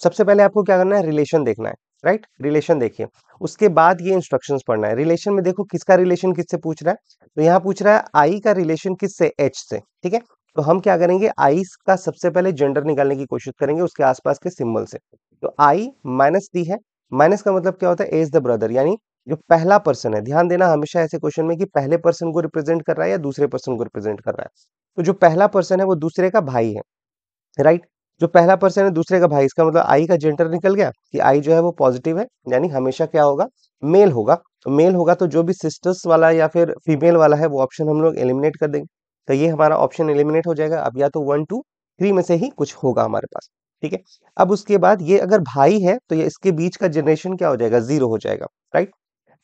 सबसे पहले आपको क्या करना है, रिलेशन देखना है, राइट। रिलेशन देखिए, उसके बाद ये इंस्ट्रक्शंस पढ़ना है। रिलेशन में देखो किसका रिलेशन किससे पूछ रहा है, तो यहाँ पूछ रहा है आई का रिलेशन किससे, एच से, ठीक है। तो हम क्या करेंगे, आई का सबसे पहले जेंडर निकालने की कोशिश करेंगे उसके आसपास के सिंबल से। तो आई माइनस डी है, माइनस का मतलब क्या होता है, एज द ब्रदर, यानी जो पहला पर्सन है। ध्यान देना हमेशा ऐसे क्वेश्चन में कि पहले पर्सन को रिप्रेजेंट कर रहा है या दूसरे पर्सन को रिप्रेजेंट कर रहा है। तो जो पहला पर्सन है वो दूसरे का भाई है, राइट। जो पहला पर्सन है दूसरे का भाई, इसका मतलब आई का जेंडर निकल गया कि आई जो है वो पॉजिटिव है, यानी हमेशा क्या होगा, मेल होगा। तो मेल होगा तो जो भी सिस्टर्स वाला या फिर फीमेल वाला है वो ऑप्शन हम लोग एलिमिनेट कर देंगे। तो ये हमारा ऑप्शन एलिमिनेट हो जाएगा। अब या तो 1 2 3 में से ही कुछ होगा हमारे पास, ठीक है। अब उसके बाद ये अगर भाई है तो ये इसके बीच का जनरेशन क्या हो जाएगा, 0 हो जाएगा, राइट।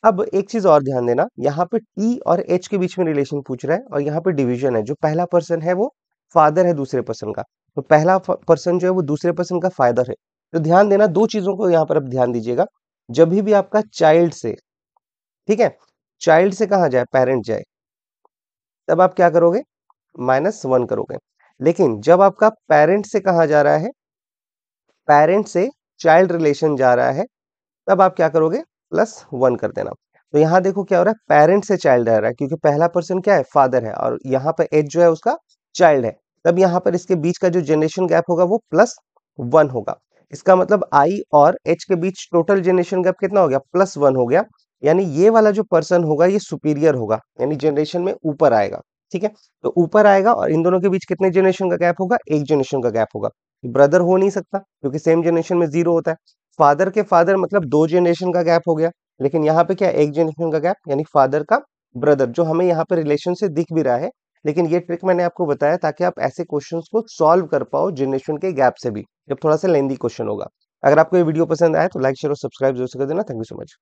अब एक चीज और ध्यान देना, यहाँ पे टी और एच के बीच में रिलेशन पूछ रहा है और यहाँ पे डिवीजन है। जो पहला पर्सन है वो फादर है दूसरे पर्सन का, तो पहला पर्सन जो है वो दूसरे पर्सन का फादर है। तो ध्यान देना दो चीजों को यहाँ पर अब ध्यान दीजिएगा। जब भी आपका चाइल्ड से, ठीक है, चाइल्ड से कहा जाए, पेरेंट जाए, तब आप क्या करोगे, -1 करोगे। लेकिन जब आपका पेरेंट से कहा जा रहा है, पेरेंट से चाइल्ड रिलेशन जा रहा है, तब आप क्या करोगे, +1 कर देना। तो यहाँ देखो क्या हो रहा है, पेरेंट से चाइल्ड आ रहा है क्योंकि पहला पर्सन क्या है, फादर है, और यहाँ पर एज जो है उसका चाइल्ड है। तब यहाँ पर इसके बीच का जो जनरेशन गैप होगा वो +1 होगा। इसका मतलब आई और एच के बीच टोटल जनरेशन गैप कितना हो गया, +1 हो गया। यानी ये वाला जो पर्सन होगा ये सुपीरियर होगा, यानी जनरेशन में ऊपर आएगा, ठीक है। तो ऊपर आएगा और इन दोनों के बीच कितने जनरेशन का गैप होगा, एक जनरेशन का गैप होगा। ब्रदर हो नहीं सकता क्योंकि सेम जनरेशन में 0 होता है। फादर के फादर मतलब 2 जनरेशन का गैप हो गया, लेकिन यहाँ पे क्या, एक जनरेशन का गैप, यानी फादर का ब्रदर, जो हमें यहाँ पे रिलेशन से दिख भी रहा है। लेकिन ये ट्रिक मैंने आपको बताया ताकि आप ऐसे क्वेश्चंस को सॉल्व कर पाओ जनरेशन के गैप से भी, जब थोड़ा सा लेंदी क्वेश्चन होगा। अगर आपको ये वीडियो पसंद आए तो लाइक शेयर और सब्सक्राइब जरूर से कर देना। Thank you so much.